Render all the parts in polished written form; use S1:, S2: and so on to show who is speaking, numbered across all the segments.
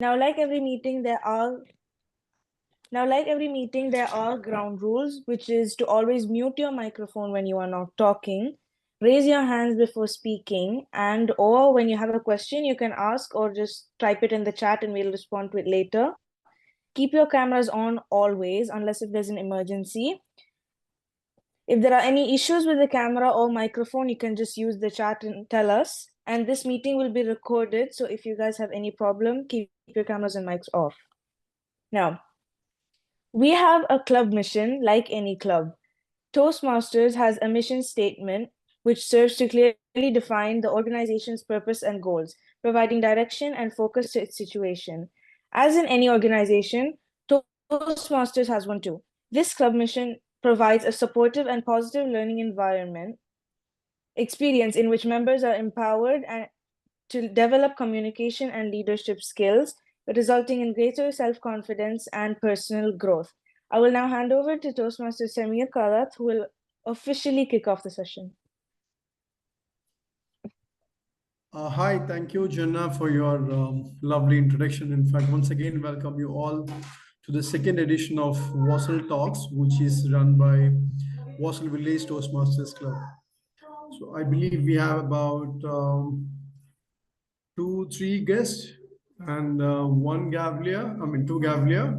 S1: Now, like every meeting, there are ground rules, which is to always mute your microphone when you are not talking, raise your hands before speaking, and or when you have a question, you can ask or just type it in the chat and we'll respond to it later. Keep your cameras on always, unless if there's an emergency. If there are any issues with the camera or microphone, you can just use the chat and tell us. And this meeting will be recorded, so if you guys have any problem, keep your cameras and mics off. Now, we have a club mission like any club. Toastmasters has a mission statement which serves to clearly define the organization's purpose and goals, providing direction and focus to its situation. As in any organization, Toastmasters has one too. This club mission provides a supportive and positive learning environment experience in which members are empowered and to develop communication and leadership skills, resulting in greater self-confidence and personal growth. I will now hand over to Toastmaster Samir Karat, who will officially kick off the session.
S2: Hi, thank you, Jenna, for your lovely introduction. In fact, once again, welcome you all to the second edition of Wasl Talks, which is run by Wasl Village Toastmasters Club. So I believe we have about two, three guests and one Gavlia, two Gavlia.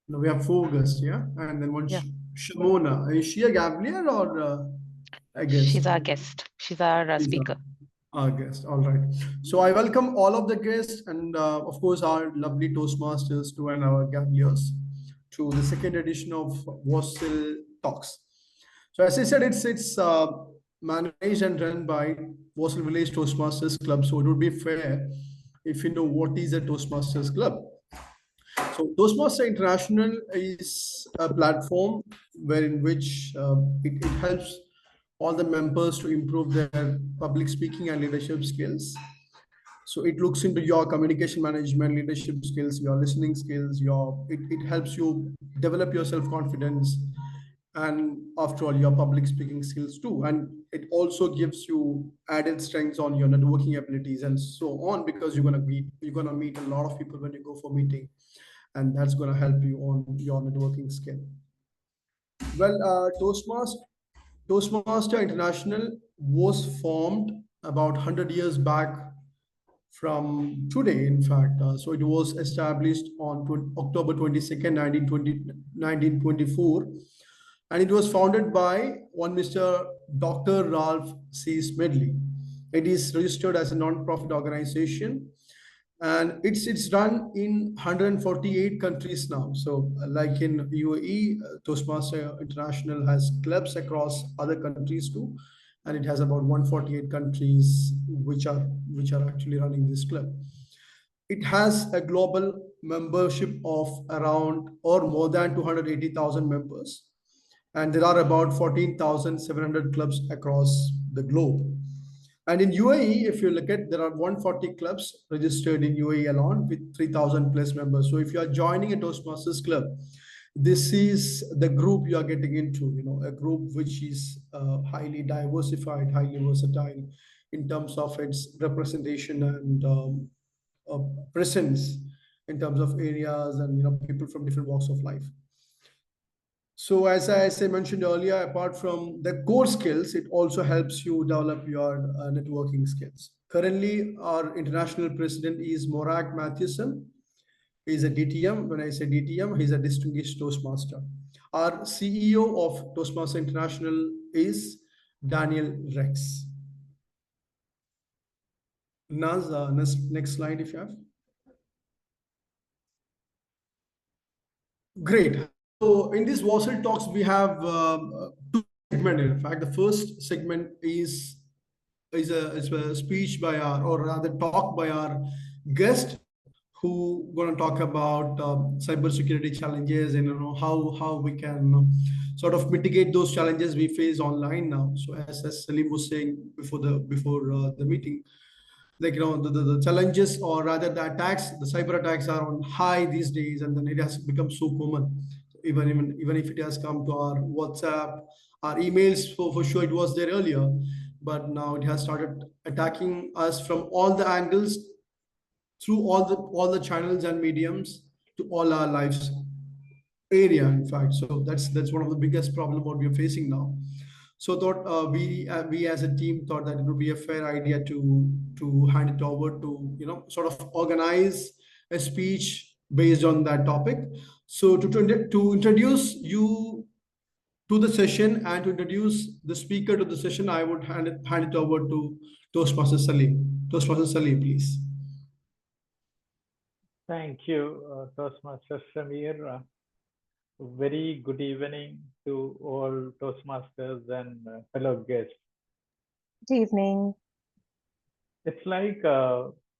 S2: No, we have four guests, yeah? And then one
S3: Yeah.
S2: Shomona. Is she a Gavlia or a guest?
S3: She's our guest. She's our speaker.
S2: Our guest. All right. So I welcome all of the guests and of course our lovely Toastmasters to and our Gavliers to the second edition of Wasl Talks. So as I said, it's managed and run by Wasl Village Toastmasters Club. So it would be fair if you know what is a Toastmasters Club. So Toastmaster International is a platform wherein which it helps all the members to improve their public speaking and leadership skills. So it looks into your communication management, leadership skills, your listening skills, it helps you develop your self-confidence and after all your public speaking skills too. And it also gives you added strengths on your networking abilities and so on, because you're gonna meet a lot of people when you go for meeting, and that's gonna help you on your networking skill. Well, Toastmaster International was formed about 100 years back from today, in fact. So it was established on October 22nd, 1924. And it was founded by one Mr. Dr. Ralph C. Smedley. It is registered as a non-profit organization and it's run in 148 countries now. So like in UAE, Toastmaster International has clubs across other countries too, and it has about 148 countries which are actually running this club. It has a global membership of around or more than 280,000 members, and there are about 14,700 clubs across the globe. And in UAE, if you look at, there are 140 clubs registered in UAE alone with 3,000 plus members. So if you are joining a Toastmasters club, this is the group you are getting into, a group which is highly diversified, highly versatile in terms of its representation and uh, presence in terms of areas and people from different walks of life. So as I mentioned earlier, apart from the core skills, it also helps you develop your networking skills. Currently, our international president is Morak Mathewson. He's a DTM. When I say DTM, he's a distinguished Toastmaster. Our CEO of Toastmaster International is Daniel Rex. Naz, next slide if you have. Great. So in this Wasl Talks, we have two segments. In fact, the first segment is a speech by our, or rather talk by our guest, who going to talk about cybersecurity challenges and how we can sort of mitigate those challenges we face online now. So as Salim was saying before the meeting, like the challenges, or rather the attacks, the cyber attacks are on high these days, and then it has become so common. Even if it has come to our WhatsApp, our emails, for sure it was there earlier, but now it has started attacking us from all the angles, through all the channels and mediums to all our lives area, in fact. So that's one of the biggest problem what we are facing now. So thought we as a team thought that it would be a fair idea to hand it over to, sort of organize a speech based on that topic. So to introduce you to the session and to introduce the speaker to the session, I would hand it over to Toastmaster Salim. Toastmaster Salim, please.
S4: Thank you, Toastmaster Samir. Very good evening to all Toastmasters and fellow guests.
S5: Good evening.
S4: It's like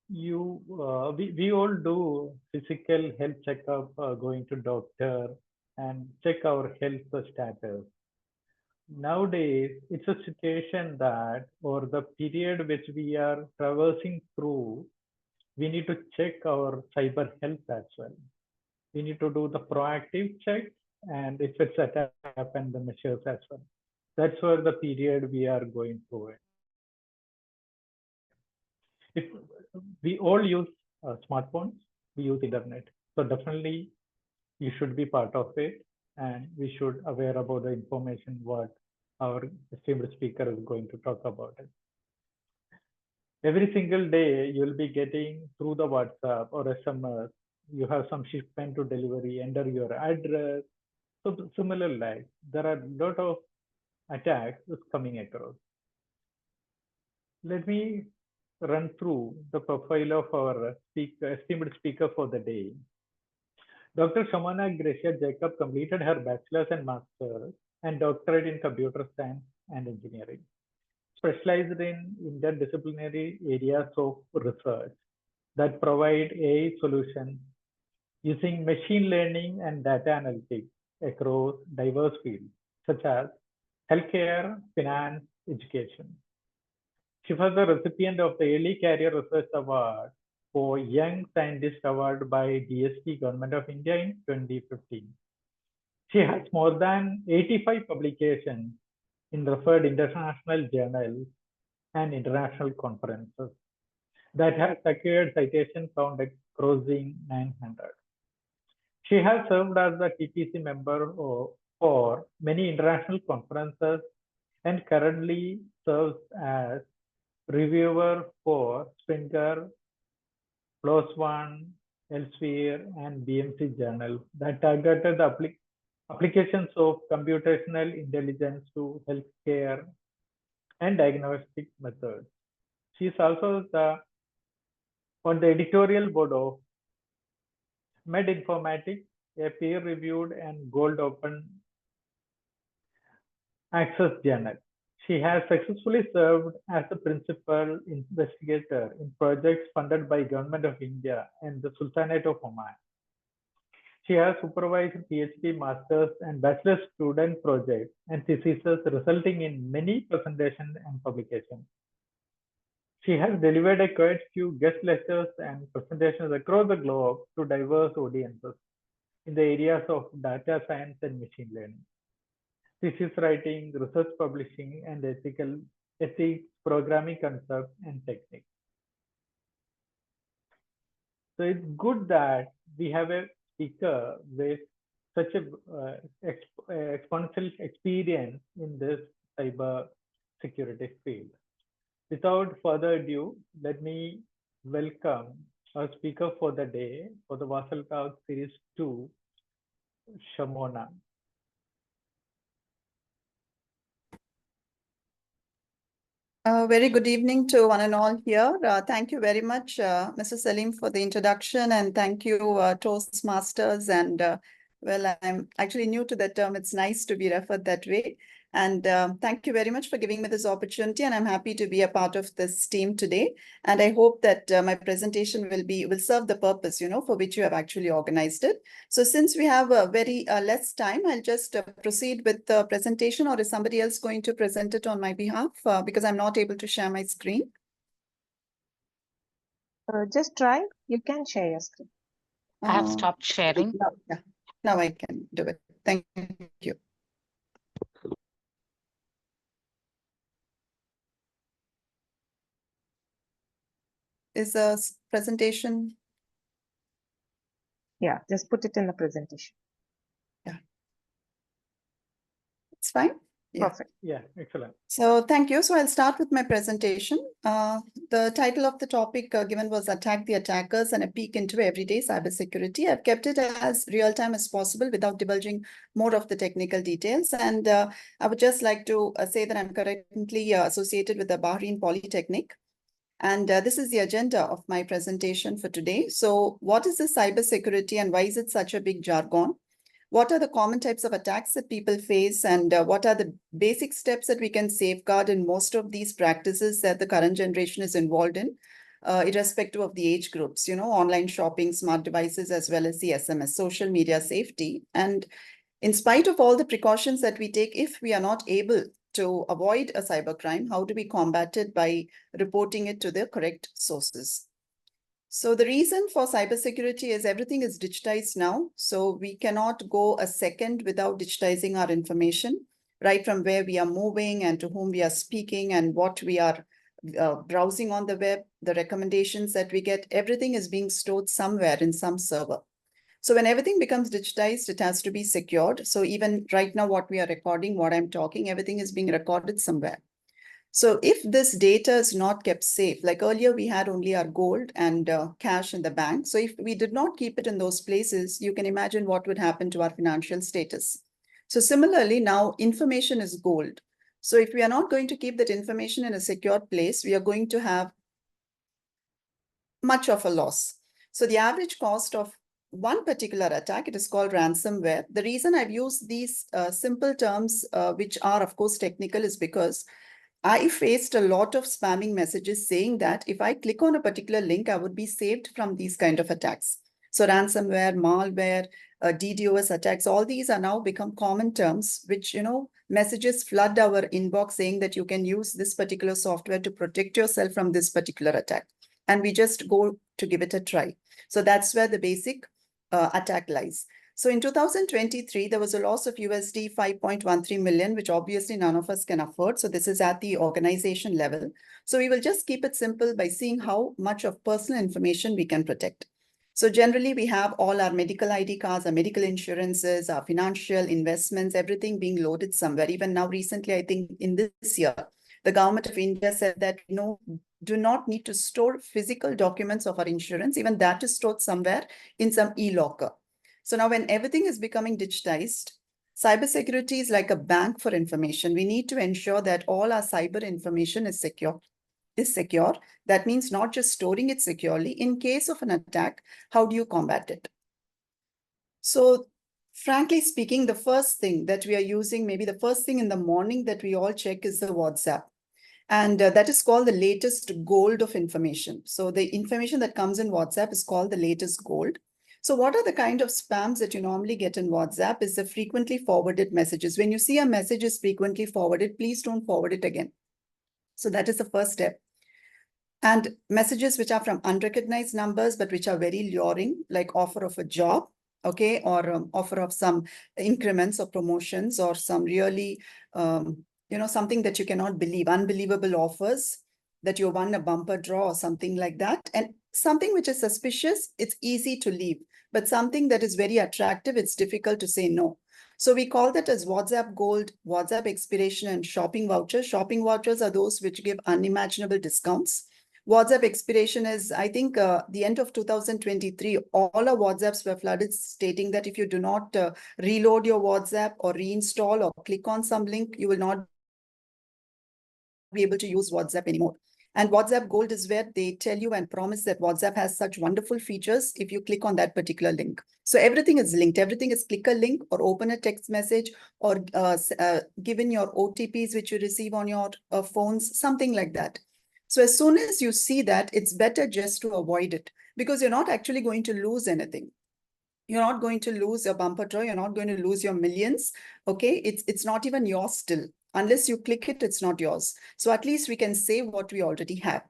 S4: we all do physical health checkup, going to doctor and check our health status. Nowadays, it's a situation that, or the period which we are traversing through, we need to check our cyber health as well. We need to do the proactive check, and if it's attack, happen, the measures as well. That's where the period we are going through it. If we all use smartphones, we use internet, so definitely you should be part of it, and we should aware about the information what our esteemed speaker is going to talk about it. Every single day you'll be getting through the WhatsApp or SMS, you have some shipment to delivery, enter your address. So similar like there are a lot of attacks coming across. Let me run through the profile of our esteemed speaker for the day. Dr. Shomona Gracia Jacob completed her bachelor's and master's and doctorate in computer science and engineering, specialized in interdisciplinary areas of research that provide AI solutions using machine learning and data analytics across diverse fields such as healthcare, finance, education. She was the recipient of the Early Career Research Award for Young Scientist Award by DST Government of India in 2015. She has more than 85 publications in referred international journals and international conferences that have secured citation count crossing 900. She has served as the TPC member for many international conferences and currently serves as reviewer for Springer, PLOS ONE, Elsevier, and BMC journals that targeted the applications of computational intelligence to healthcare and diagnostic methods. She is also on the editorial board of MedInformatics, a peer-reviewed and gold open access journal. She has successfully served as the principal investigator in projects funded by Government of India and the Sultanate of Oman. She has supervised PhD, master's, and bachelor student projects and theses resulting in many presentations and publications. She has delivered a quite few guest lectures and presentations across the globe to diverse audiences in the areas of data science and machine learning, thesis writing, research publishing, and ethics, programming concepts, and techniques. So it's good that we have a speaker with such a exponential experience in this cyber security field. Without further ado, let me welcome our speaker for the day for the Wasl Talk Series 2, Shomona.
S6: Very good evening to one and all here. Thank you very much, Mr. Salim, for the introduction, and thank you, Toastmasters. And well, I'm actually new to that term. It's nice to be referred that way. And thank you very much for giving me this opportunity. And I'm happy to be a part of this team today. And I hope that my presentation will serve the purpose, for which you have actually organized it. So since we have very less time, I'll just proceed with the presentation, or is somebody else going to present it on my behalf? Because I'm not able to share my screen.
S5: Just try. You can share your screen.
S3: I have stopped sharing.
S6: Now I can do it. Thank you. is the presentation?
S5: Yeah, just put it in the presentation.
S6: It's fine. Yeah.
S5: Perfect.
S4: Yeah, excellent.
S6: So thank you. So I'll start with my presentation. The title of the topic given was Attack the Attackers and a Peek into Everyday Cybersecurity. I've kept it as real-time as possible without divulging more of the technical details. And I would just like to say that I'm currently associated with the Bahrain Polytechnic. And this is the agenda of my presentation for today. So what is the cybersecurity and why is it such a big jargon? What are the common types of attacks that people face, and what are the basic steps that we can safeguard in most of these practices that the current generation is involved in, irrespective of the age groups, online shopping, smart devices, as well as the SMS, social media safety. And in spite of all the precautions that we take, if we are not able to avoid a cybercrime, how do we combat it? By reporting it to the correct sources. So the reason for cybersecurity is everything is digitized now. So we cannot go a second without digitizing our information, right from where we are moving and to whom we are speaking and what we are browsing on the web, the recommendations that we get, everything is being stored somewhere in some server. So when everything becomes digitized, it has to be secured. So even right now, what we are recording, what I'm talking, everything is being recorded somewhere. So if this data is not kept safe, like earlier we had only our gold and cash in the bank. So if we did not keep it in those places, you can imagine what would happen to our financial status. So similarly, now information is gold. So if we are not going to keep that information in a secure place, we are going to have much of a loss. So the average cost of one particular attack, it is called ransomware. The reason I've used these simple terms, which are of course technical, is because I faced a lot of spamming messages saying that if I click on a particular link, I would be saved from these kind of attacks. So ransomware, malware, DDoS attacks, all these are now become common terms, which, messages flood our inbox saying that you can use this particular software to protect yourself from this particular attack. And we just go to give it a try. So that's where the basic attack lies. So in 2023, there was a loss of USD 5.13 million, which obviously none of us can afford. So this is at the organization level. So we will just keep it simple by seeing how much of personal information we can protect. So generally, we have all our medical ID cards, our medical insurances, our financial investments, everything being loaded somewhere. Even now, recently, I think in this year, the government of India said that do not need to store physical documents of our insurance. Even that is stored somewhere in some e-locker. So now when everything is becoming digitized, cybersecurity is like a bank for information. We need to ensure that all our cyber information is secure. That means not just storing it securely. In case of an attack, how do you combat it? So frankly speaking, the first thing that we are using, maybe the first thing in the morning that we all check is the WhatsApp. And that is called the latest gold of information. So the information that comes in WhatsApp is called the latest gold. So what are the kind of spams that you normally get in WhatsApp is the frequently forwarded messages. When you see a message is frequently forwarded, please don't forward it again. So that is the first step. And messages which are from unrecognized numbers, but which are very luring, like offer of a job, okay, or offer of some increments or promotions or some really, something that you cannot believe, unbelievable offers that you won a bumper draw or something like that. And something which is suspicious, it's easy to leave, but something that is very attractive, it's difficult to say no. So we call that as WhatsApp Gold, WhatsApp Expiration, and shopping vouchers. Shopping vouchers are those which give unimaginable discounts. WhatsApp expiration is, I think, the end of 2023, all our WhatsApps were flooded stating that if you do not reload your WhatsApp or reinstall or click on some link, you will not be able to use WhatsApp anymore. And WhatsApp Gold is where they tell you and promise that WhatsApp has such wonderful features if you click on that particular link. So everything is linked. Everything is click a link or open a text message or given your OTPs which you receive on your phones, something like that. So as soon as you see that, it's better just to avoid it because you're not actually going to lose anything. You're not going to lose your bumper draw. You're not going to lose your millions. Okay, it's not even yours still. Unless you click it, it's not yours. So at least we can save what we already have.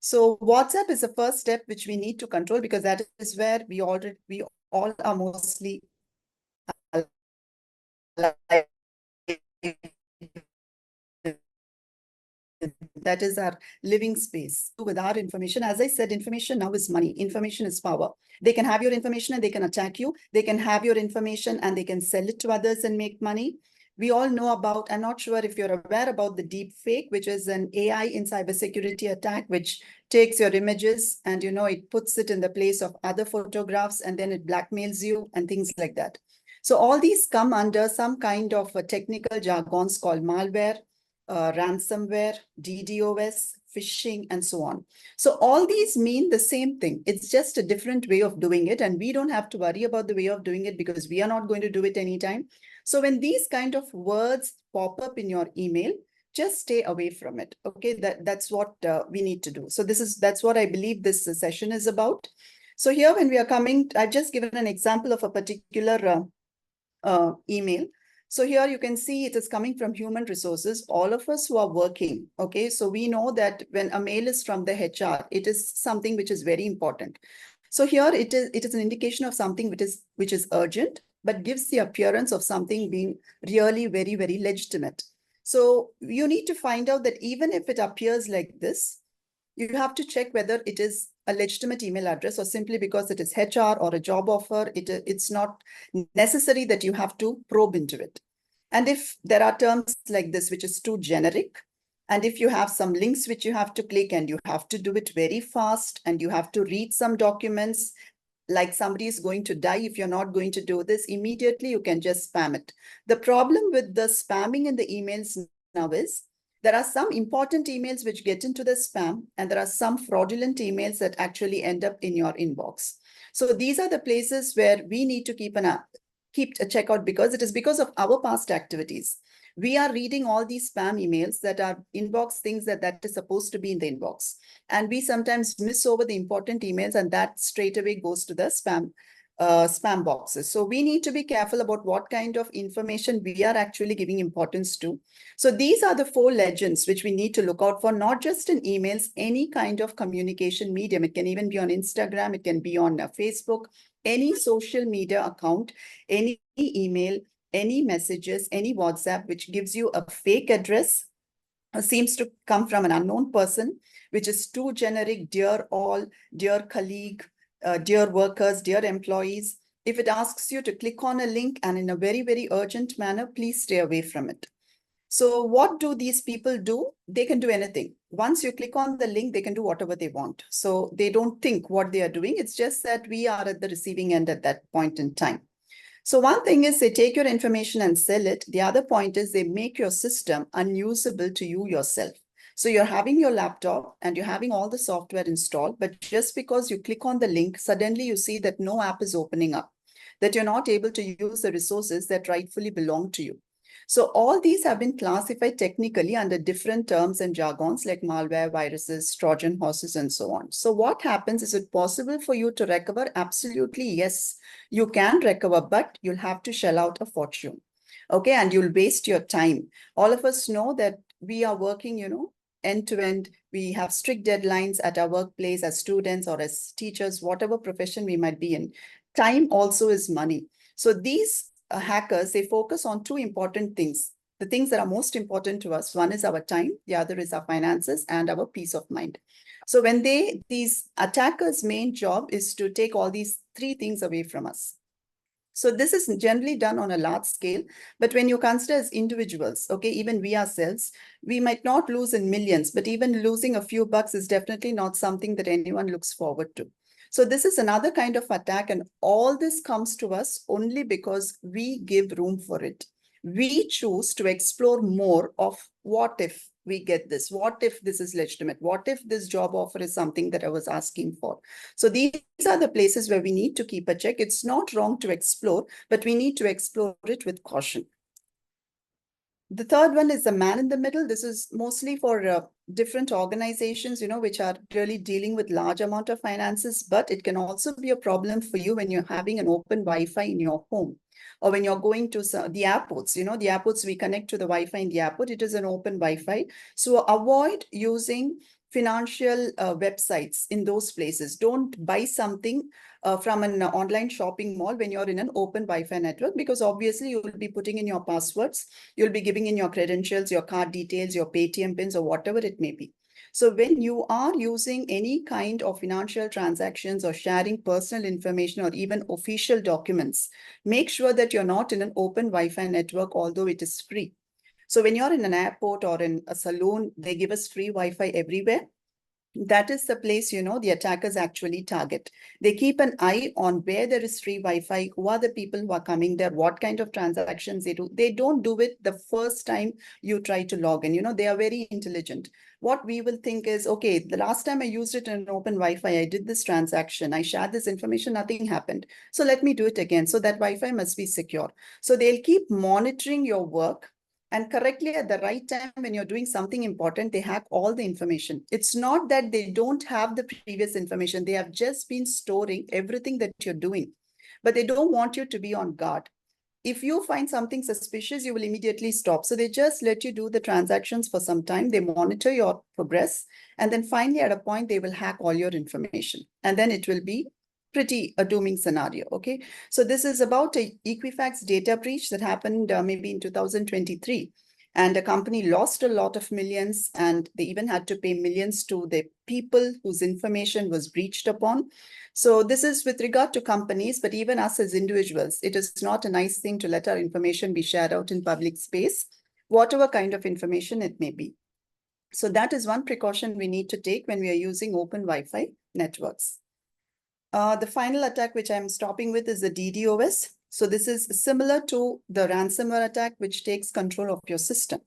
S6: So WhatsApp is the first step which we need to control because that is where we all are mostly alive. that is our living space with our information. As I said, information now is money. Information is power. They can have your information and they can attack you. They can have your information and they can sell it to others and make money. We all know about, I'm not sure if you're aware about the deep fake, which is an AI in cybersecurity attack, which takes your images and, it puts it in the place of other photographs and then it blackmails you and things like that. So all these come under some kind of a technical jargons called malware, ransomware, DDoS, phishing, and so on. So all these mean the same thing. It's just a different way of doing it. And we don't have to worry about the way of doing it because we are not going to do it anytime. So when these kind of words pop up in your email, just stay away from it. Okay, that's what we need to do. So that's what I believe this session is about. So here when we are coming, I've just given an example of a particular email. So here you can see it is coming from human resources, all of us who are working. Okay, so we know that when a mail is from the HR, it is something which is very important. So here it is an indication of something which is urgent, but gives the appearance of something being really very, very legitimate. So you need to find out that even if it appears like this, you have to check whether it is a legitimate email address or simply because it is HR or a job offer, it's not necessary that you have to probe into it. And if there are terms like this, which is too generic, and if you have some links which you have to click and you have to do it very fast and you have to read some documents, like somebody is going to die if you're not going to do this, immediately you can just spam it. The problem with the spamming in the emails now is there are some important emails which get into the spam and there are some fraudulent emails that actually end up in your inbox. So these are the places where we need to keep a checkout because it is because of our past activities. We are reading all these spam emails that are inbox things that is supposed to be in the inbox. And we sometimes miss over the important emails and that straight away goes to the spam boxes. So we need to be careful about what kind of information we are actually giving importance to. So these are the 4 legends which we need to look out for, not just in emails, any kind of communication medium. It can even be on Instagram, it can be on Facebook, any social media account, any email, any messages, any WhatsApp, which gives you a fake address, seems to come from an unknown person, which is too generic, dear all, dear colleague, dear workers, dear employees. If it asks you to click on a link and in a very, very urgent manner, please stay away from it. So what do these people do? They can do anything. Once you click on the link, they can do whatever they want. So they don't think what they are doing. It's just that we are at the receiving end at that point in time. So one thing is they take your information and sell it. The other point is they make your system unusable to you yourself. So you're having your laptop and you're having all the software installed, but just because you click on the link, suddenly you see that no app is opening up, that you're not able to use the resources that rightfully belong to you. So all these have been classified technically under different terms and jargons like malware, viruses, Trojan horses, and so on. So what happens? Is it possible for you to recover? Absolutely, yes. You can recover, but you'll have to shell out a fortune. Okay, and you'll waste your time. All of us know that we are working, end to end. We have strict deadlines at our workplace as students or as teachers, whatever profession we might be in. Time also is money. So these hackers, they focus on 2 important things. The things that are most important to us, one is our time, the other is our finances and our peace of mind. So when these attackers' main job is to take all these 3 things away from us. So this is generally done on a large scale, but when you consider as individuals, okay, even we ourselves, we might not lose in millions, but even losing a few bucks is definitely not something that anyone looks forward to. So this is another kind of attack, and all this comes to us only because we give room for it. We choose to explore more of what if we get this? What if this is legitimate? What if this job offer is something that I was asking for? So these are the places where we need to keep a check. It's not wrong to explore, but we need to explore it with caution. The third one is the man in the middle. This is mostly for different organizations, which are really dealing with large amount of finances, but it can also be a problem for you when you're having an open Wi-Fi in your home or when you're going to the airports. The airports, we connect to the Wi-Fi in the airport. It is an open Wi-Fi. So avoid using financial websites in those places. Don't buy something from an online shopping mall when you're in an open Wi-Fi network, because obviously you will be putting in your passwords, you'll be giving in your credentials, your card details, your Paytm pins, or whatever it may be. So when you are using any kind of financial transactions or sharing personal information or even official documents, make sure that you're not in an open Wi-Fi network, although it is free. So when you're in an airport or in a saloon, they give us free Wi-Fi everywhere. That is the place, the attackers actually target. They keep an eye on where there is free Wi-Fi, who are the people who are coming there, what kind of transactions they do. They don't do it the first time you try to log in. They are very intelligent. What we will think is, okay, the last time I used it in an open Wi-Fi, I did this transaction, I shared this information, nothing happened. So let me do it again. So that Wi-Fi must be secure. So they'll keep monitoring your work. And correctly at the right time, when you're doing something important, they hack all the information. It's not that they don't have the previous information. They have just been storing everything that you're doing, but they don't want you to be on guard. If you find something suspicious, you will immediately stop. So they just let you do the transactions for some time. They monitor your progress. And then finally, at a point, they will hack all your information. And then it will be pretty a dooming scenario. Okay. So this is about a Equifax data breach that happened maybe in 2023. And a company lost a lot of millions, and they even had to pay millions to the people whose information was breached upon. So this is with regard to companies, but even us as individuals, it is not a nice thing to let our information be shared out in public space, whatever kind of information it may be. So that is one precaution we need to take when we are using open Wi-Fi networks. The final attack which I'm stopping with is the DDoS. So this is similar to the ransomware attack, which takes control of your system.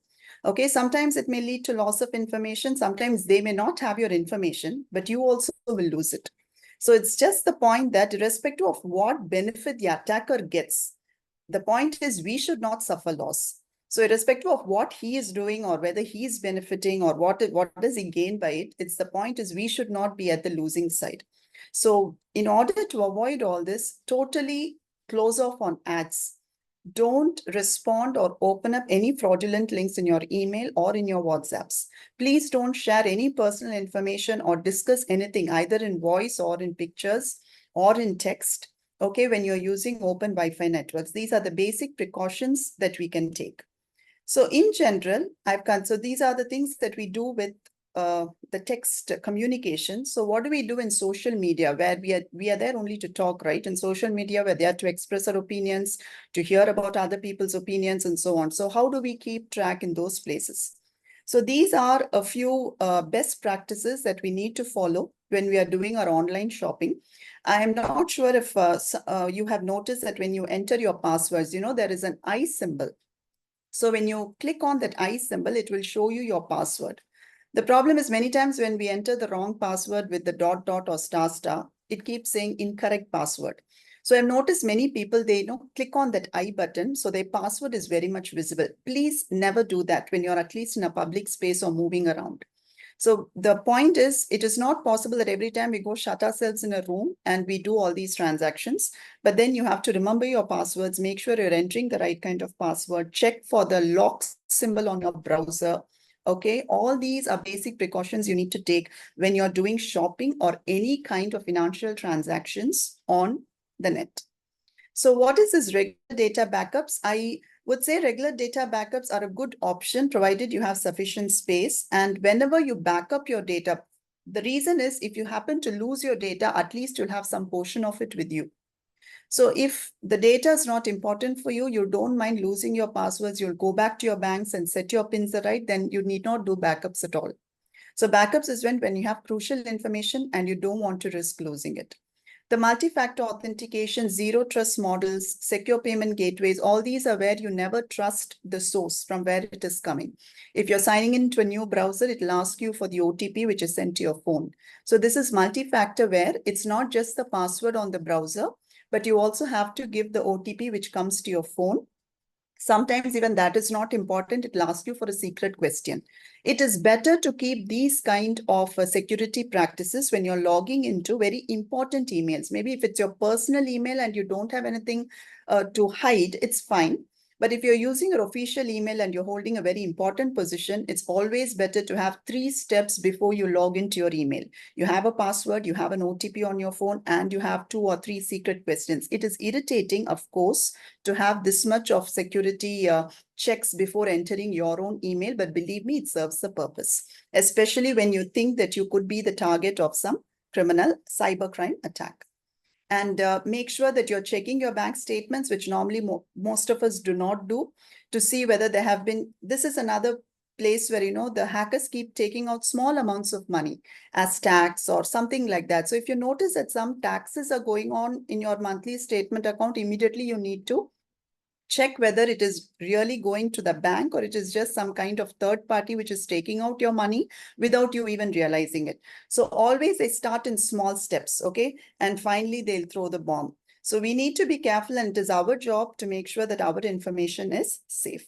S6: Okay, sometimes it may lead to loss of information. Sometimes they may not have your information, but you also will lose it. So it's just the point that irrespective of what benefit the attacker gets, the point is we should not suffer loss. So irrespective of what he is doing or whether he is benefiting or what does he gain by it, it's the point is we should not be at the losing side. So in order to avoid all this, totally close off on ads. Don't respond or open up any fraudulent links in your email or in your WhatsApps. Please don't share any personal information or discuss anything either in voice or in pictures or in text, okay, when you're using open Wi-Fi networks. These are the basic precautions that we can take. So in general, so these are the things that we do with the text communication. So what do we do in social media, where we are there only to talk, right? In social media, we're there to express our opinions, to hear about other people's opinions and so on. So how do we keep track in those places? So these are a few best practices that we need to follow when we are doing our online shopping. I am not sure if you have noticed that when you enter your passwords, there is an I symbol. So when you click on that I symbol, it will show you your password. The problem is many times when we enter the wrong password with the dot or star, it keeps saying incorrect password. So I've noticed many people, they click on that I button, so their password is very much visible. Please never do that when you're at least in a public space or moving around. So the point is, it is not possible that every time we go shut ourselves in a room and we do all these transactions, but then you have to remember your passwords, make sure you're entering the right kind of password, check for the lock symbol on your browser. Okay, all these are basic precautions you need to take when you're doing shopping or any kind of financial transactions on the net. So what is this regular data backups? I would say regular data backups are a good option provided you have sufficient space. And whenever you back up your data, the reason is if you happen to lose your data, at least you'll have some portion of it with you. So if the data is not important for you, you don't mind losing your passwords, you'll go back to your banks and set your pins right, then you need not do backups at all. So backups is when you have crucial information and you don't want to risk losing it. The multi-factor authentication, zero trust models, secure payment gateways, all these are where you never trust the source from where it is coming. If you're signing into a new browser, it'll ask you for the OTP, which is sent to your phone. So this is multi-factor where it's not just the password on the browser, but you also have to give the OTP, which comes to your phone. Sometimes even that is not important. It'll ask you for a secret question. It is better to keep these kind of security practices when you're logging into very important emails. Maybe if it's your personal email and you don't have anything to hide, it's fine. But if you're using your official email and you're holding a very important position, it's always better to have 3 steps before you log into your email. You have a password, you have an OTP on your phone, and you have 2 or 3 secret questions. It is irritating, of course, to have this much of security checks before entering your own email, but believe me, it serves the purpose, especially when you think that you could be the target of some criminal cybercrime attack. And make sure that you're checking your bank statements, which normally most of us do not do, to see whether there have been, this is another place where, the hackers keep taking out small amounts of money as tax or something like that. So if you notice that some taxes are going on in your monthly statement account, immediately you need to check whether it is really going to the bank or it is just some kind of third party which is taking out your money without you even realizing it. So always they start in small steps, okay? And finally, they'll throw the bomb. So we need to be careful, and it is our job to make sure that our information is safe.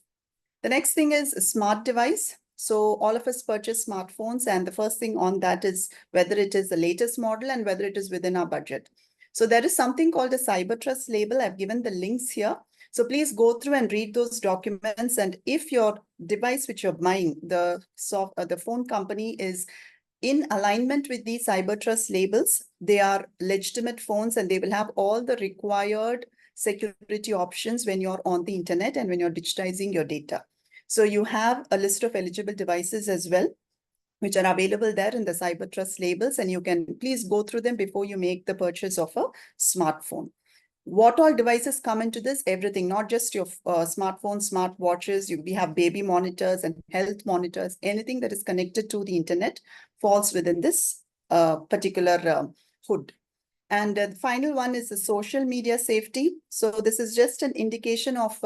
S6: The next thing is a smart device. So all of us purchase smartphones, and the first thing on that is whether it is the latest model and whether it is within our budget. So there is something called a cyber trust label. I've given the links here. So please go through and read those documents. And if your device which you're buying, the phone company is in alignment with these cyber trust labels, they are legitimate phones and they will have all the required security options when you're on the internet and when you're digitizing your data. So you have a list of eligible devices as well, which are available there in the cyber trust labels, and you can please go through them before you make the purchase of a smartphone. What all devices come into this? Everything, not just your smartphones, smart watches. We have baby monitors and health monitors. Anything that is connected to the internet falls within this particular hood. And the final one is the social media safety. So this is just an indication of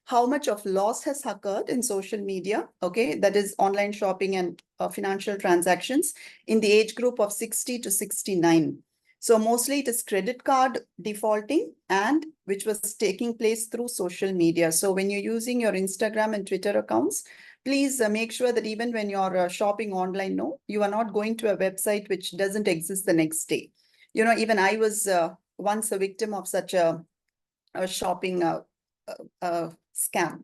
S6: how much of loss has occurred in social media, okay? That is online shopping and financial transactions in the age group of 60 to 69. So mostly it is credit card defaulting, and which was taking place through social media. So when you're using your Instagram and Twitter accounts, please make sure that even when you're shopping online, no, you are not going to a website which doesn't exist the next day. Even I was once a victim of such a shopping scam.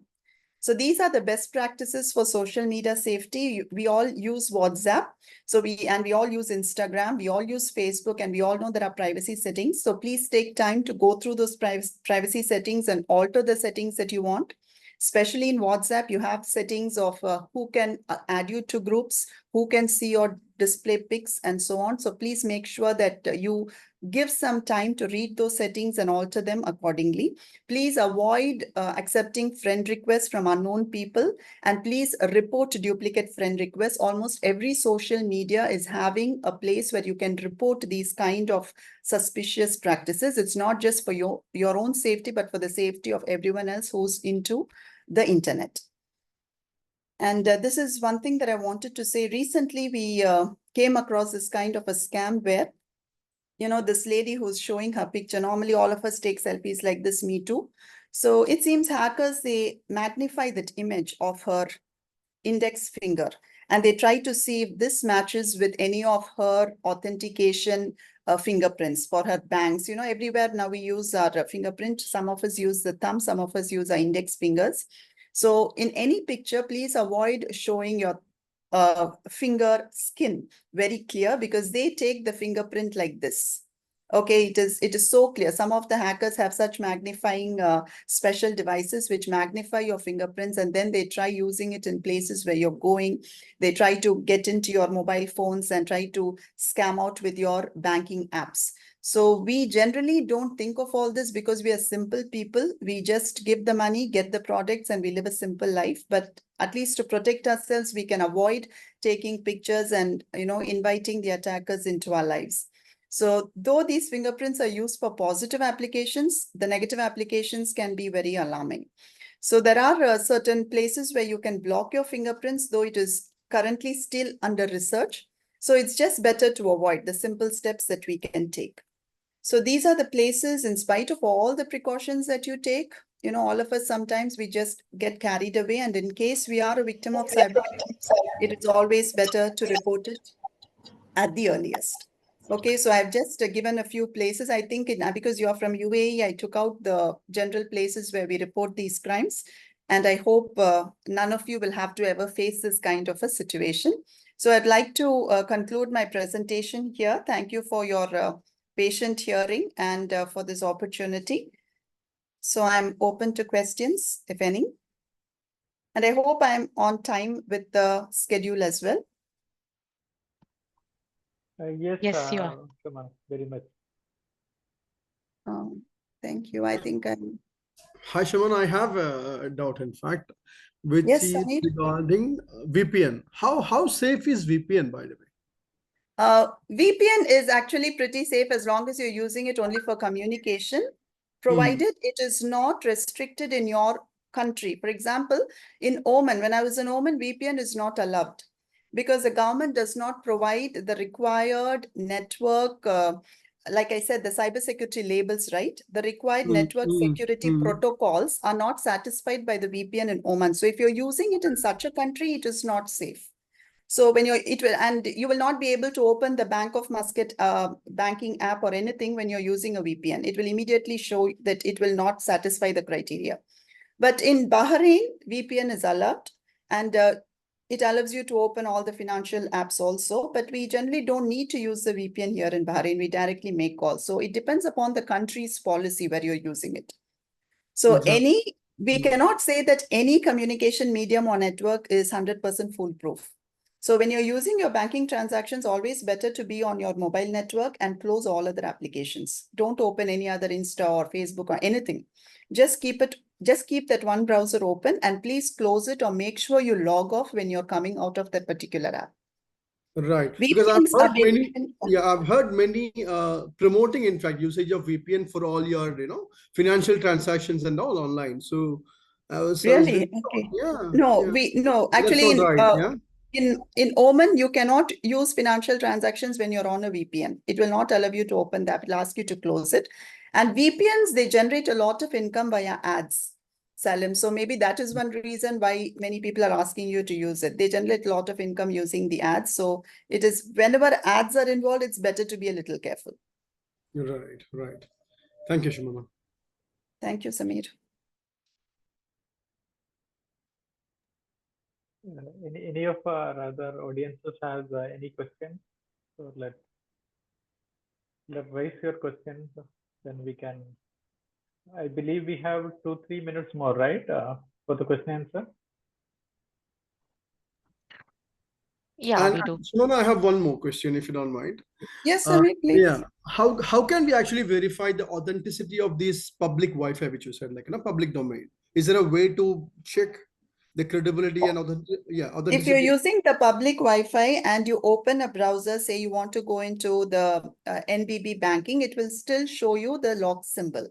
S6: So these are the best practices for social media safety. We all use WhatsApp. So we all use Instagram, we all use Facebook, and we all know there are privacy settings. So please take time to go through those privacy settings and alter the settings that you want. Especially in WhatsApp, you have settings of who can add you to groups, who can see your display pics, and so on. So please make sure that you give some time to read those settings and alter them accordingly. Please avoid accepting friend requests from unknown people, and please report duplicate friend requests. Almost every social media is having a place where you can report these kind of suspicious practices. It's not just for your own safety, but for the safety of everyone else who's into the internet. And this is one thing that I wanted to say. Recently, we came across this kind of a scam where, this lady who's showing her picture. Normally, all of us take selfies like this, me too. So it seems hackers, they magnify that image of her index finger, and they try to see if this matches with any of her authentication fingerprints for her banks. Everywhere now we use our fingerprint. Some of us use the thumb, some of us use our index fingers. So in any picture, please avoid showing your finger skin very clear, because they take the fingerprint like this. Okay, it is so clear. Some of the hackers have such magnifying special devices which magnify your fingerprints, and then they try using it in places where you're going. They try to get into your mobile phones and try to scam out with your banking apps. So we generally don't think of all this because we are simple people. We just give the money, get the products, and we live a simple life. But at least to protect ourselves, we can avoid taking pictures and, inviting the attackers into our lives. So though these fingerprints are used for positive applications, the negative applications can be very alarming. So there are certain places where you can block your fingerprints, though it is currently still under research. So it's just better to avoid the simple steps that we can take. So these are the places, in spite of all the precautions that you take, all of us, sometimes we just get carried away. And in case we are a victim of cybercrime, it is always better to report it at the earliest. Okay, so I've just given a few places. I think because you're from UAE, I took out the general places where we report these crimes. And I hope none of you will have to ever face this kind of a situation. So I'd like to conclude my presentation here. Thank you for your patient hearing and for this opportunity. So I'm open to questions, if any. And I hope I'm on time with the schedule as well.
S4: Yes,
S3: Yes, you are.
S4: Shomona, very much.
S6: Thank you. I think I'm...
S2: Hi, Shomona, I have a doubt, in fact, which
S6: Yes,
S2: is
S6: Samir.
S2: regarding VPN. How safe is VPN, by the way?
S6: VPN is actually pretty safe as long as you're using it only for communication, provided it is not restricted in your country. For example, in Oman, when I was in Oman, VPN is not allowed because the government does not provide the required network, like I said, the cybersecurity labels, right? The required network security protocols are not satisfied by the VPN in Oman. So if you're using it in such a country, it is not safe. So when you will not be able to open the Bank of Muscat banking app or anything when you're using a VPN. It will immediately show that it will not satisfy the criteria. But in Bahrain, VPN is allowed, and it allows you to open all the financial apps also. But we generally don't need to use the VPN here in Bahrain. We directly make calls. So it depends upon the country's policy where you're using it. So we cannot say that any communication medium or network is 100% foolproof. So when you're using your banking transactions, always better to be on your mobile network and close all other applications. Don't open any other Insta or Facebook or anything. Just keep that one browser open and please close it or make sure you log off when you're coming out of that particular app.
S2: Right, because
S6: VPNs are
S2: I've heard many promoting, in fact, usage of VPN for all your, financial transactions and all online. So I was
S6: really
S2: shocked.
S6: okay.
S2: Yeah,
S6: No,
S2: that's
S6: actually
S2: all right. Yeah.
S6: in Oman, you cannot use financial transactions when you're on a VPN. It will not allow you to open that. It will ask you to close it. And VPNs, they generate a lot of income via ads, Salim. So maybe that is one reason why many people are asking you to use it. They generate a lot of income using the ads. So it is whenever ads are involved, it's better to be a little careful.
S2: Right. Thank you, Shomona.
S6: Thank you, Samir.
S4: Any of our other audiences has any questions? So let raise your questions, then we can. I believe we have 2-3 minutes more, right, for the question answer.
S3: Yeah,
S2: And
S3: we do.
S2: Shomona, I have one more question, if you don't mind.
S6: Yes, Samir, please.
S2: Yeah. How can we actually verify the authenticity of this public Wi-Fi, which you said, like in a public domain? Is there a way to check the credibility and authenticity?
S6: If you're using the public Wi-Fi and you open a browser, say you want to go into the NBB banking, it will still show you the lock symbol.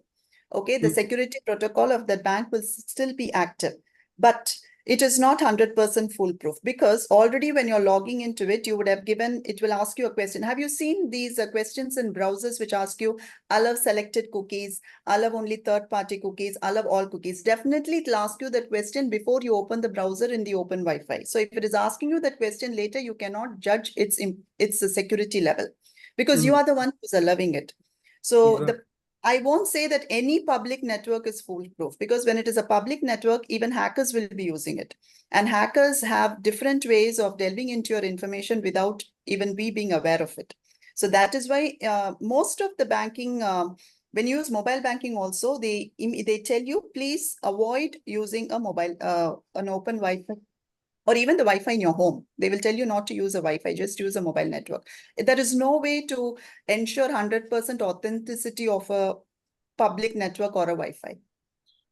S6: Okay, the security protocol of the bank will still be active, but it is not 100% foolproof because already when you're logging into it, you would have it will ask you a question. Have you seen these questions in browsers which ask you, allow selected cookies, allow only third-party cookies, allow all cookies? Definitely it'll ask you that question before you open the browser in the open Wi-Fi. So if it is asking you that question later, you cannot judge its security level because you are the one who's allowing it. So I won't say that any public network is foolproof because when it is a public network, even hackers will be using it. And hackers have different ways of delving into your information without even we being aware of it. So that is why most of the banking, when you use mobile banking also, they tell you, please avoid using a mobile, an open Wi-Fi or even the Wi-Fi in your home. They will tell you not to use a Wi-Fi, just use a mobile network. There is no way to ensure 100% authenticity of a public network or a Wi-Fi.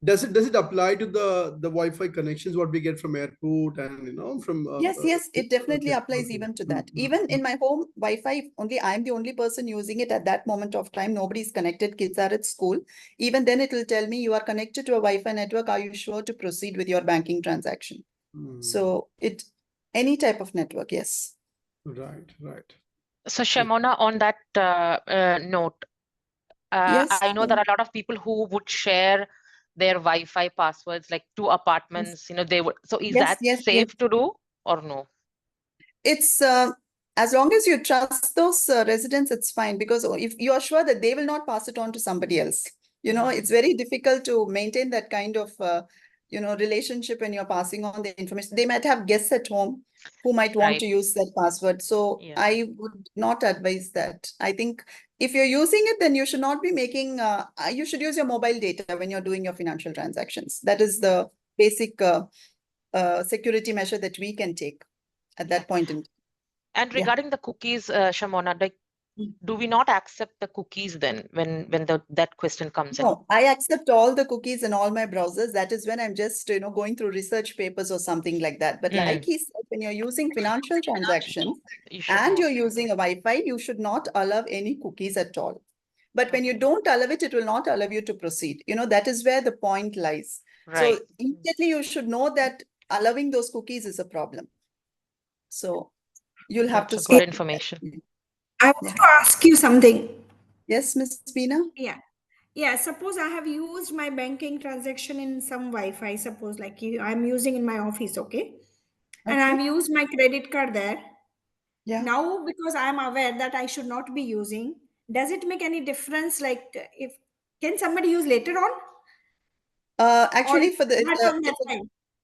S2: Does it apply to the Wi-Fi connections what we get from airport and from?
S6: Yes, it definitely applies even to that. Even in my home Wi-Fi, I'm the only person using it at that moment of time. Nobody's connected. Kids are at school. Even then, it will tell me you are connected to a Wi-Fi network. Are you sure to proceed with your banking transaction? So any type of network, yes.
S2: Right.
S3: So Shomona, on that note,
S6: Yes.
S3: I know there are a lot of people who would share their Wi-Fi passwords, like 2 apartments, they would. So is that safe to do or no?
S6: It's as long as you trust those residents, it's fine, because if you are sure that they will not pass it on to somebody else, it's very difficult to maintain that kind of relationship when you're passing on the information. They might have guests at home who might want to use that password. So
S3: Yeah.
S6: I would not advise that. I think if you're using it, then you should not be making, you should use your mobile data when you're doing your financial transactions. That is the basic security measure that we can take at that point in time.
S3: And regarding the cookies, Shomona, like, do we not accept the cookies then when that question comes in?
S6: No, I accept all the cookies in all my browsers. That is when I'm just going through research papers or something like that. But like he said, when you're using financial transactions and you're using a Wi-Fi, you should not allow any cookies at all. But when you don't allow it, it will not allow you to proceed. That is where the point lies. So immediately you should know that allowing those cookies is a problem. So you'll have to
S3: That's
S6: stop
S3: good information.
S7: I want to ask you something.
S6: Yes, Ms. Veena?
S7: Yeah, suppose I have used my banking transaction in some Wi-Fi, suppose like I'm using in my office, okay? And I've used my credit card there.
S6: Yeah.
S7: Now, because I'm aware that I should not be using, does it make any difference? Like, can somebody use later on?
S6: Actually,
S7: Or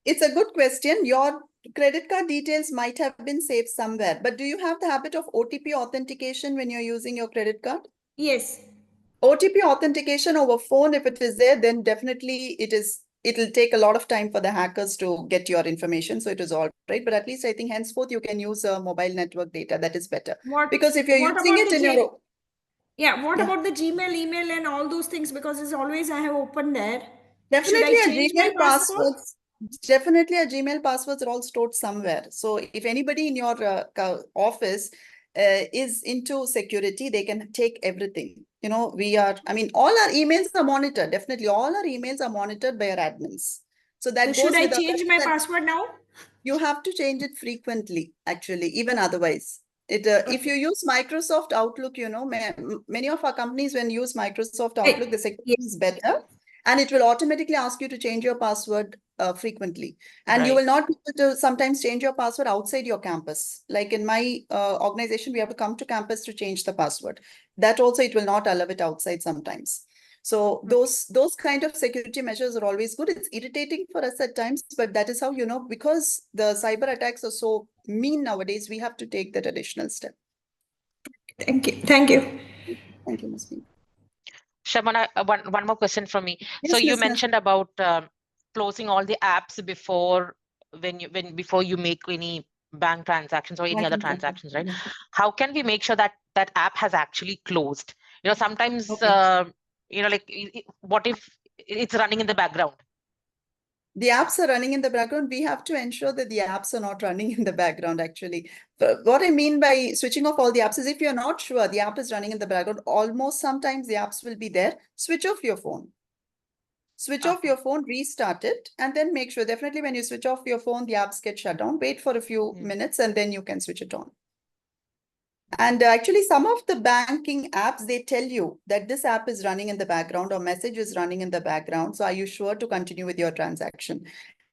S6: it's a good question. Your credit card details might have been saved somewhere, but do you have the habit of OTP authentication when you're using your credit card?
S7: Yes.
S6: OTP authentication over phone, if it is there, then definitely it'll take a lot of time for the hackers to get your information. So it is all right. But at least I think henceforth you can use mobile network data. That is better. Because if you're using it in your...
S7: What about the Gmail, email and all those things? Because it's always I have opened there.
S6: Definitely
S7: Should I change my password?
S6: Definitely a Gmail passwords are all stored somewhere. So if anybody in your office is into security, they can take everything. All our emails are monitored. Definitely all our emails are monitored by our admins. So that goes
S7: should I
S6: without
S7: change my password now?
S6: You have to change it frequently, actually, even otherwise. If you use Microsoft Outlook, many of our companies, when you use Microsoft Outlook, the security is better. And it will automatically ask you to change your password frequently. And you will not be able to sometimes change your password outside your campus. Like in my organization, we have to come to campus to change the password. That also, it will not allow it outside sometimes. So those kind of security measures are always good. It's irritating for us at times, but that is how, because the cyber attacks are so mean nowadays, we have to take that additional step.
S7: Thank you. Thank you.
S6: Thank you, Ms. Veena.
S3: Shomona, one more question from me.
S6: Yes,
S3: so you
S6: yes,
S3: mentioned about closing all the apps before you make any bank transactions or any other transactions, right? How can we make sure that that app has actually closed? Sometimes what if it's running in the background?
S6: The apps are running in the background. We have to ensure that the apps are not running in the background, actually. But what I mean by switching off all the apps is if you're not sure the app is running in the background, almost sometimes the apps will be there. Switch off your phone. Switch off your phone, restart it, and then make sure, definitely when you switch off your phone, the apps get shut down. Wait for a few minutes and then you can switch it on. And actually, some of the banking apps, they tell you that this app is running in the background or message is running in the background. So are you sure to continue with your transaction?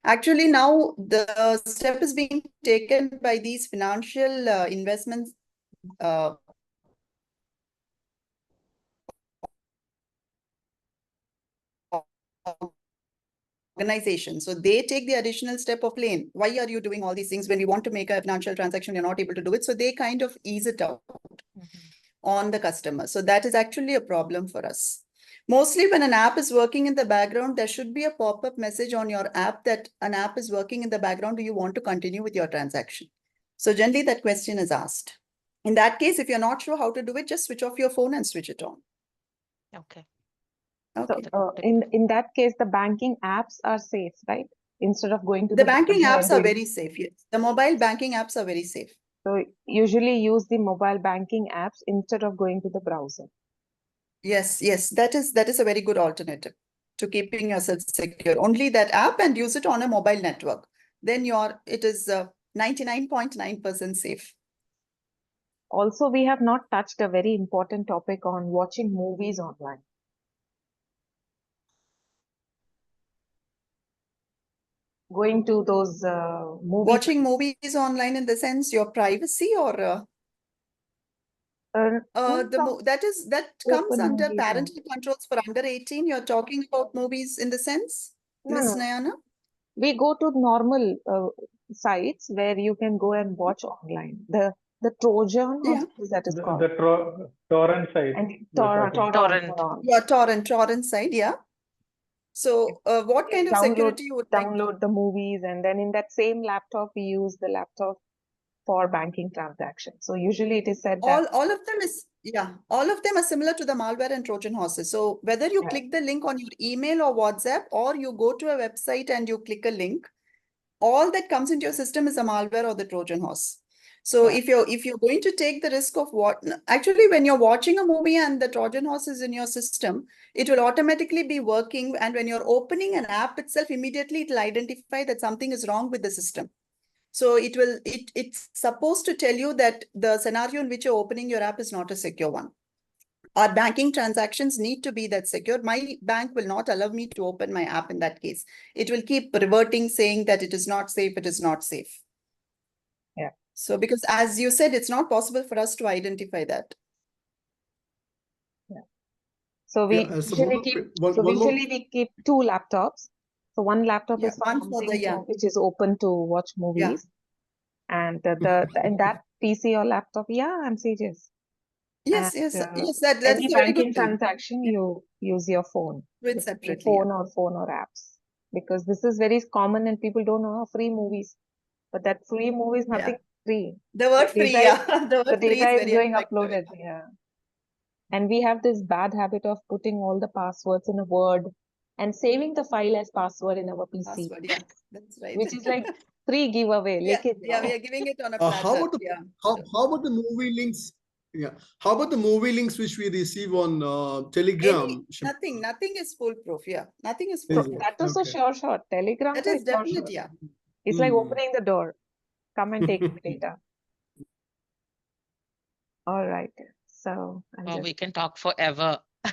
S6: Actually, now the step is being taken by these financial investments organization. So they take the additional step of lane. Why are you doing all these things when we want to make a financial transaction? You're not able to do it. So they kind of ease it out on the customer. So that is actually a problem for us. Mostly when an app is working in the background, there should be a pop-up message on your app that an app is working in the background. Do you want to continue with your transaction? So generally that question is asked. In that case, if you're not sure how to do it, just switch off your phone and switch it on.
S3: Okay.
S5: So in that case, the banking apps are safe, right? Instead of going to
S6: the banking apps are very safe. Yes, the mobile banking apps are very safe.
S5: So usually use the mobile banking apps instead of going to the browser.
S6: Yes, that is a very good alternative to keeping yourself secure. Only that app and use it on a mobile network. Then it is 99.9% safe.
S5: Also, we have not touched a very important topic on watching movies online. Going to those movies.
S6: Watching movies online in the sense your privacy or? That comes
S5: Open
S6: under
S5: movies and-
S6: parental controls for under 18. You're talking about movies in the sense,
S5: No,
S6: Miss
S5: no.
S6: Nayana?
S5: We go to normal sites where you can go and watch online. The Trojan, or
S6: Yeah.
S5: what is that is called?
S4: The torrent site.
S5: And
S4: you're talking.
S3: Torrent.
S6: Yeah, torrent side, yeah. So what kind of security you would like?
S5: Download the movies, and then in that same laptop, we use the laptop for banking transactions. So usually it is said that
S6: All of them is, yeah, all of them are similar to the malware and Trojan horses. So whether you
S5: Yeah.
S6: click the link on your email or WhatsApp, or you go to a website and you click a link, all that comes into your system is a malware or the Trojan horse. So
S5: Yeah.
S6: if you're going to take the risk of actually when you're watching a movie and the Trojan horse is in your system, it will automatically be working. And when you're opening an app itself, immediately it will identify that something is wrong with the system. So it's supposed to tell you that the scenario in which you're opening your app is not a secure one. Our banking transactions need to be that secure. My bank will not allow me to open my app in that case. It will keep reverting, saying that it is not safe, it is not safe.
S5: Yeah.
S6: So because as you said, it's not possible for us to identify that.
S5: Yeah. So we usually keep two laptops. So one laptop is for something which is open to watch movies. And in that PC or laptop, I'm serious.
S6: Yes,
S5: and,
S6: yes, that's
S5: any
S6: a very
S5: banking
S6: good thing.
S5: transaction, you use your phone.
S6: Do it separately.
S5: Phone or apps. Because this is very common and people don't know free movies. But that free movie is nothing free.
S6: The word free,
S5: The data is going uploaded. Yeah. And we have this bad habit of putting all the passwords in a Word and saving the file as password in our PC.
S6: Password, yeah, that's right.
S5: Which is like free giveaway.
S6: We are giving it on a platter.
S2: How about the movie links? Yeah. How about the movie links which we receive on Telegram?
S6: Nothing is foolproof. Yeah, nothing is foolproof.
S5: That is a sure shot. Telegram
S6: that is definite. Yeah,
S5: it's like opening the door. Come and take the data. All right. So
S3: we can talk forever